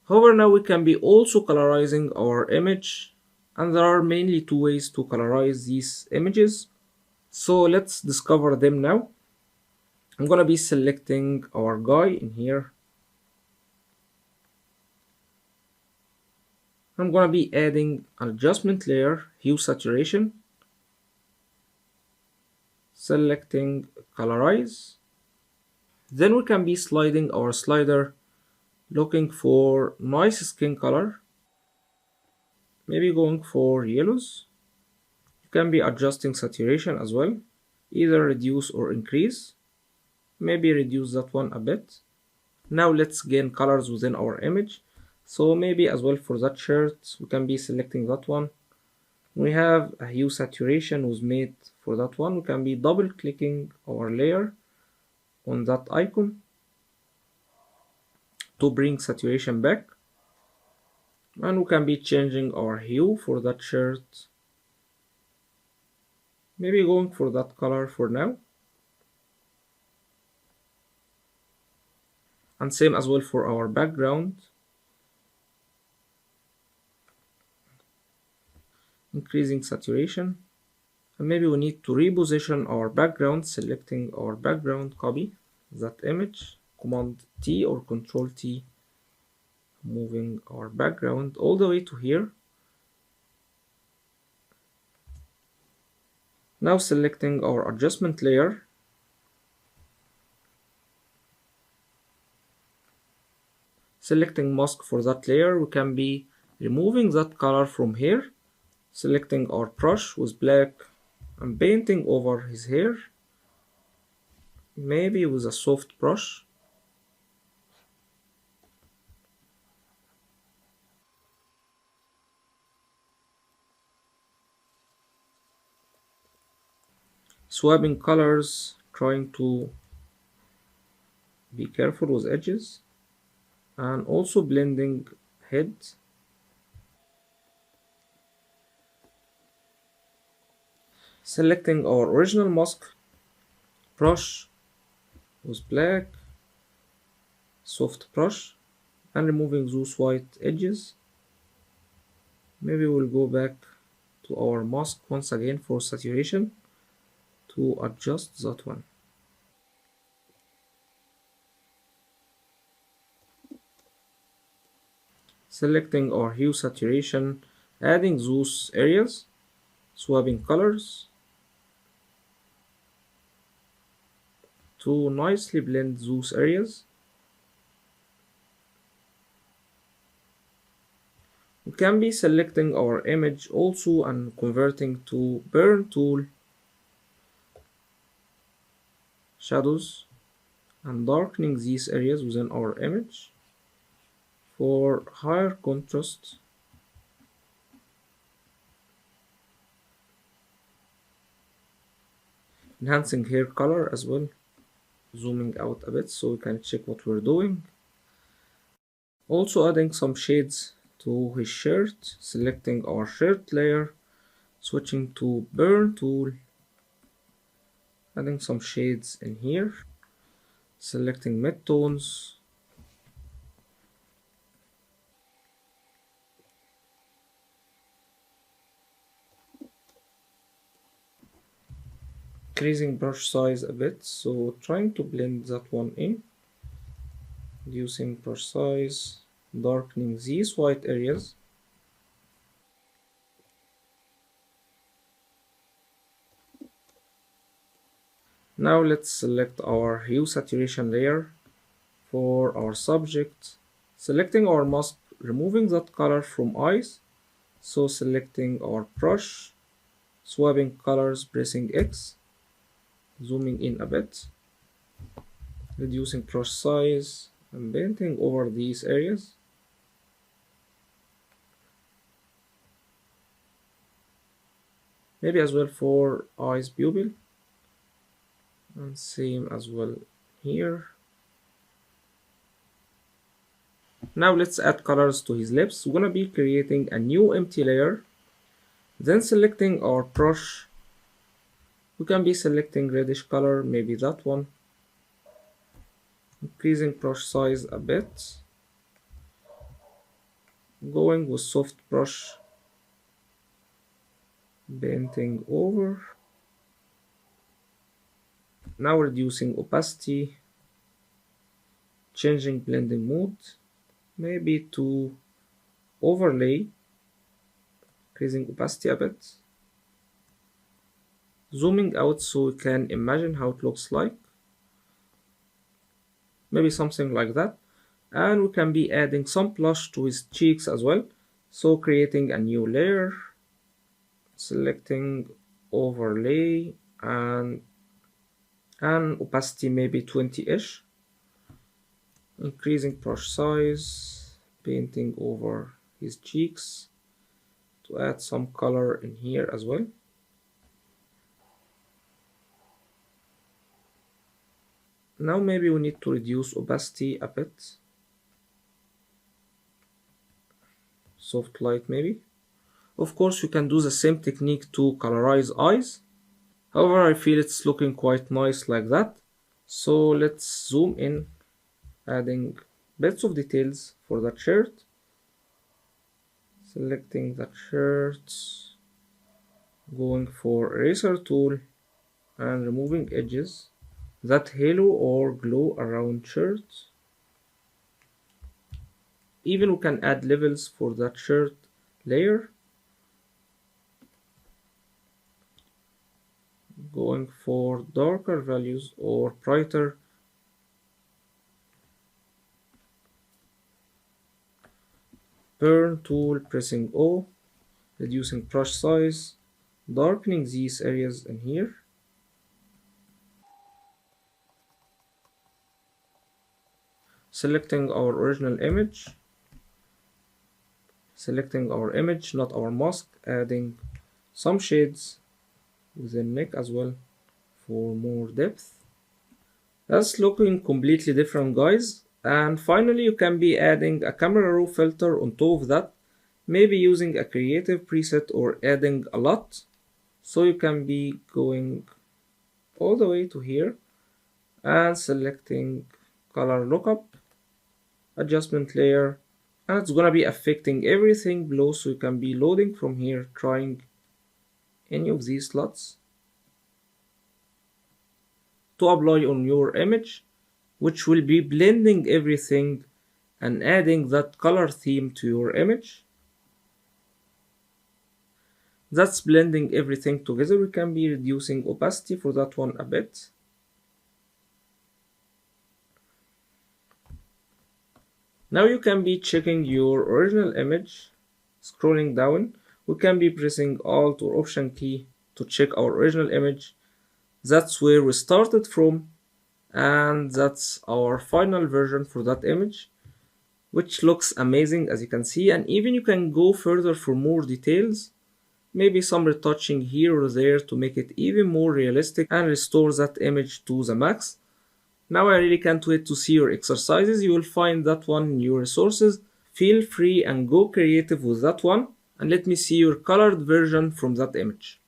However, now we can be also colorizing our image, and there are mainly two ways to colorize these images. So let's discover them now. I'm gonna be selecting our guy in here. I'm gonna be adding an adjustment layer, hue saturation, selecting colorize. Then we can be sliding our slider, looking for nice skin color, maybe going for yellows. You can be adjusting saturation as well, either reduce or increase. Maybe reduce that one a bit. Now let's gain colors within our image. So maybe as well for that shirt, we can be selecting that one. We have a hue saturation was made for that one. We can be double clicking our layer on that icon to bring saturation back. And we can be changing our hue for that shirt. Maybe going for that color for now. And same as well for our background. Increasing saturation. And maybe we need to reposition our background, selecting our background, copy that image, Command T or Control T, moving our background all the way to here. Now selecting our adjustment layer, selecting mask for that layer. We can be removing that color from here, selecting our brush with black and painting over his hair, maybe with a soft brush. Swapping colors, trying to be careful with edges, and also blending head. Selecting our original mask, brush with black, soft brush, and removing those white edges. Maybe we'll go back to our mask once again for saturation to adjust that one. Selecting our hue saturation, adding those areas, swapping colors to nicely blend those areas. We can be selecting our image also and converting to burn tool, shadows, and darkening these areas within our image for higher contrast. Enhancing hair color as well, zooming out a bit so we can check what we're doing. Also adding some shades to his shirt, selecting our shirt layer, switching to burn tool, adding some shades in here, selecting midtones, increasing brush size a bit, so trying to blend that one in, reducing brush size, darkening these white areas. Now let's select our hue saturation layer for our subject, selecting our mask, removing that color from eyes, so selecting our brush, swapping colors, pressing X, zooming in a bit, reducing brush size and painting over these areas. Maybe as well for eyes pupil, and same as well here. Now let's add colors to his lips. We're gonna be creating a new empty layer, then selecting our brush. We can be selecting reddish color, maybe that one, increasing brush size a bit, Going with soft brush, painting over. Now reducing opacity, changing blending mode, maybe to overlay, increasing opacity a bit, zooming out so we can imagine how it looks like, maybe something like that. And we can be adding some blush to his cheeks as well, so creating a new layer, selecting overlay and opacity maybe 20-ish, increasing brush size, painting over his cheeks to add some color in here as well. Now maybe we need to reduce opacity a bit, soft light maybe. Of course you can do the same technique to colorize eyes, however I feel it's looking quite nice like that. So let's zoom in, adding bits of details for that shirt, selecting that shirt, going for eraser tool and removing edges, that halo or glow around shirt. Even we can add levels for that shirt layer, going for darker values or brighter. Burn tool, pressing O, reducing brush size, darkening these areas in here. Selecting our original image, not our mask, adding some shades within neck as well for more depth. That's looking completely different, guys. And finally you can be adding a camera raw filter on top of that, maybe using a creative preset or adding a lot. So you can be going all the way to here and selecting color lookup, adjustment layer, and it's gonna be affecting everything below, so you can be loading from here, trying any of these slots to apply on your image, which will be blending everything and adding that color theme to your image. That's blending everything together. We can be reducing opacity for that one a bit. Now you can be checking your original image, scrolling down. We can be pressing Alt or Option key to check our original image. That's where we started from, and that's our final version for that image, which looks amazing as you can see. And even you can go further for more details, maybe some retouching here or there to make it even more realistic and restore that image to the max. Now I really can't wait to see your exercises. You will find that one in your resources. Feel free and go creative with that one, and let me see your colored version from that image.